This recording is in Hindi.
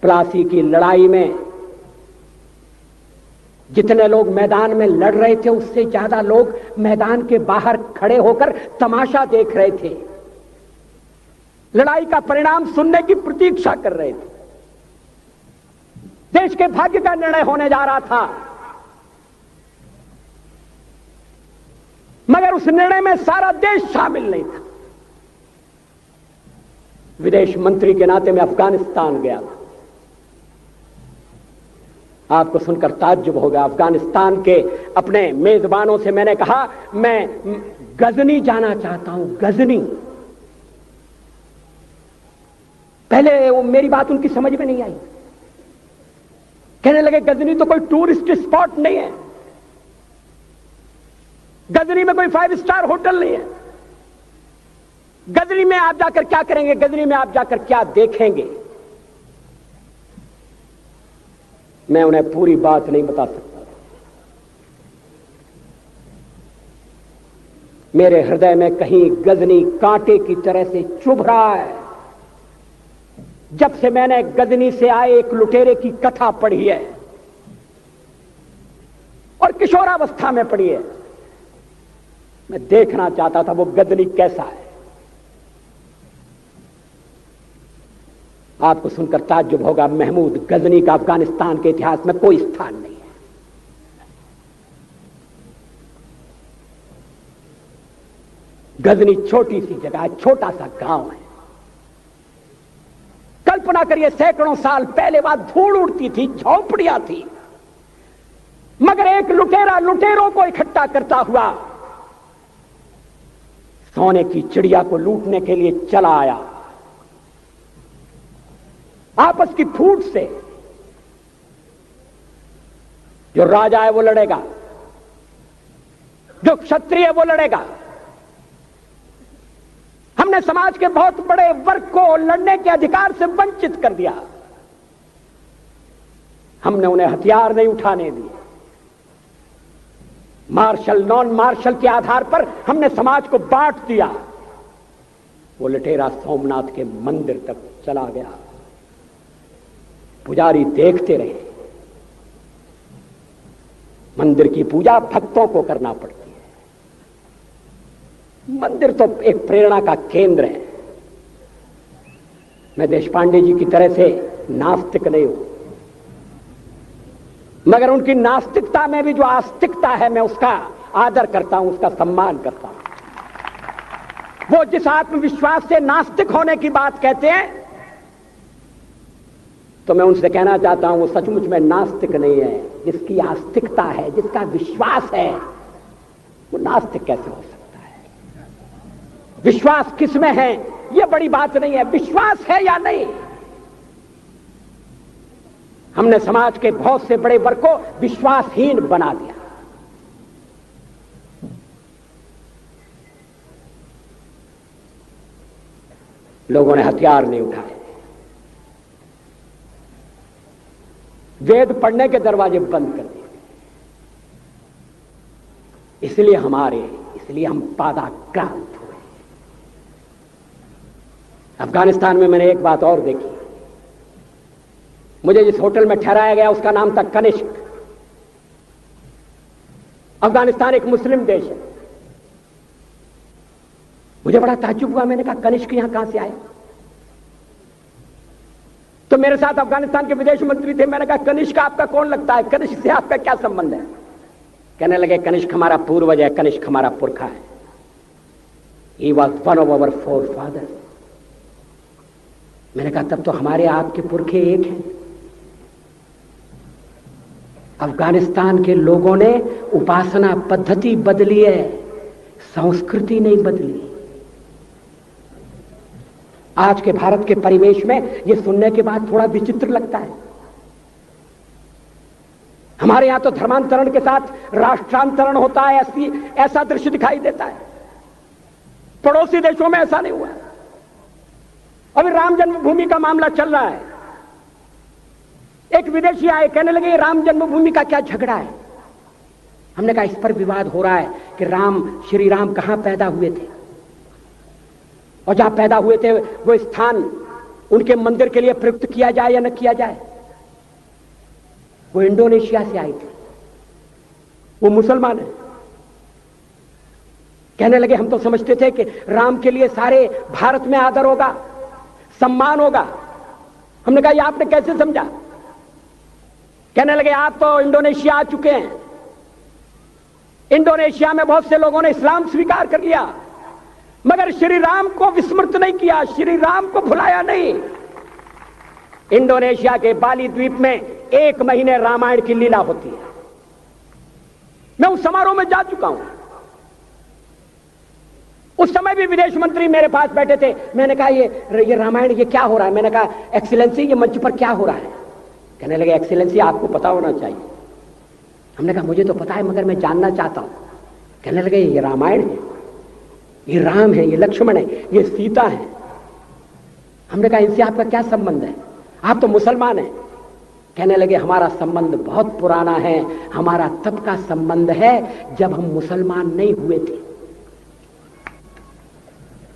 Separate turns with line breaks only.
प्लासी की लड़ाई में जितने लोग मैदान में लड़ रहे थे उससे ज्यादा लोग मैदान के बाहर खड़े होकर तमाशा देख रहे थे, लड़ाई का परिणाम सुनने की प्रतीक्षा कर रहे थे। देश के भाग्य का निर्णय होने जा रहा था, मगर उस निर्णय में सारा देश शामिल नहीं था। विदेश मंत्री के नाते मैं अफगानिस्तान गया था। आपको सुनकर ताज्जुब होगा, अफगानिस्तान के अपने मेजबानों से मैंने कहा मैं गजनी जाना चाहता हूं, गजनी। पहले वो मेरी बात उनकी समझ में नहीं आई, कहने लगे गजनी तो कोई टूरिस्ट स्पॉट नहीं है, गजनी में कोई 5 स्टार होटल नहीं है, गजनी में आप जाकर क्या करेंगे, गजनी में आप जाकर क्या देखेंगे। मैं उन्हें पूरी बात नहीं बता सकता। मेरे हृदय में कहीं गजनी कांटे की तरह से चुभ रहा है। जब से मैंने गजनी से आए एक लुटेरे की कथा पढ़ी है और किशोरावस्था में पढ़ी है, मैं देखना चाहता था वो गजनी कैसा है। आपको सुनकर ताज्जुब होगा, महमूद गजनी का अफगानिस्तान के इतिहास में कोई स्थान नहीं है। गजनी छोटी सी जगह है, छोटा सा गांव है। कल्पना करिए सैकड़ों साल पहले वहां धूल उड़ती थी, झोंपड़ियां थी, मगर एक लुटेरा लुटेरों को इकट्ठा करता हुआ सोने की चिड़िया को लूटने के लिए चला आया। आपस की फूट से जो राजा है वो लड़ेगा, जो क्षत्रिय है वो लड़ेगा। हमने समाज के बहुत बड़े वर्ग को लड़ने के अधिकार से वंचित कर दिया। हमने उन्हें हथियार नहीं उठाने दिए। मार्शल नॉन मार्शल के आधार पर हमने समाज को बांट दिया। वो लुटेरा सोमनाथ के मंदिर तक चला गया, पुजारी देखते रहे। मंदिर की पूजा भक्तों को करना पड़ती है, मंदिर तो एक प्रेरणा का केंद्र है। मैं देशपांडे जी की तरह से नास्तिक नहीं हूं, मगर उनकी नास्तिकता में भी जो आस्तिकता है मैं उसका आदर करता हूं, उसका सम्मान करता हूं। वो जिस आत्मविश्वास से नास्तिक होने की बात कहते हैं, तो मैं उनसे कहना चाहता हूं वो सचमुच में नास्तिक नहीं है। जिसकी आस्तिकता है, जिसका विश्वास है, वो नास्तिक कैसे हो सकता है? विश्वास किसमें है यह बड़ी बात नहीं है, विश्वास है या नहीं। हमने समाज के बहुत से बड़े वर्ग को विश्वासहीन बना दिया। लोगों ने हथियार नहीं उठाए, वेद पढ़ने के दरवाजे बंद कर दिए। इसलिए हम पादाक्रांत हुए। अफगानिस्तान में मैंने एक बात और देखी। मुझे जिस होटल में ठहराया गया उसका नाम था कनिष्क। अफगानिस्तान एक मुस्लिम देश है। मुझे बड़ा ताज्जुब हुआ, मैंने कहा कनिष्क यहां कहां से आया? तो मेरे साथ अफगानिस्तान के विदेश मंत्री थे। मैंने कहा कनिष्क आपका कौन लगता है, कनिष्क से आपका क्या संबंध है? कहने लगे कनिष्क हमारा पूर्वज है, कनिष्क हमारा पुरखा है। He was one of our forefathers। मैंने कहा तब तो हमारे आपके पुरखे एक हैं। अफगानिस्तान के लोगों ने उपासना पद्धति बदली है, संस्कृति नहीं बदली। आज के भारत के परिवेश में यह सुनने के बाद थोड़ा विचित्र लगता है। हमारे यहां तो धर्मांतरण के साथ राष्ट्रांतरण होता है, ऐसा दृश्य दिखाई देता है। पड़ोसी देशों में ऐसा नहीं हुआ। अभी राम जन्मभूमि का मामला चल रहा है। एक विदेशी आए, कहने लगे राम जन्मभूमि का क्या झगड़ा है? हमने कहा इस पर विवाद हो रहा है कि श्री राम कहां पैदा हुए थे, और जहां पैदा हुए थे वो स्थान उनके मंदिर के लिए प्रयुक्त किया जाए या न किया जाए। वो इंडोनेशिया से आई थी, वो मुसलमान है। कहने लगे हम तो समझते थे कि राम के लिए सारे भारत में आदर होगा, सम्मान होगा। हमने कहा ये आपने कैसे समझा? कहने लगे आप तो इंडोनेशिया आ चुके हैं, इंडोनेशिया में बहुत से लोगों ने इस्लाम स्वीकार कर लिया, मगर श्री राम को विस्मृत नहीं किया, श्री राम को भुलाया नहीं। इंडोनेशिया के बाली द्वीप में 1 महीने रामायण की लीला होती है। मैं उस समारोह में जा चुका हूं। उस समय भी विदेश मंत्री मेरे पास बैठे थे। मैंने कहा ये रामायण ये क्या हो रहा है? मैंने कहा एक्सीलेंसी ये मंच पर क्या हो रहा है? कहने लगे एक्सीलेंसी आपको पता होना चाहिए। हमने कहा मुझे तो पता है मगर मैं जानना चाहता हूं। कहने लगे ये रामायण है, ये राम है, ये लक्ष्मण है, ये सीता है। हमने कहा इनसे आपका क्या संबंध है? आप तो मुसलमान हैं। कहने लगे हमारा संबंध बहुत पुराना है, हमारा तब का संबंध है जब हम मुसलमान नहीं हुए थे।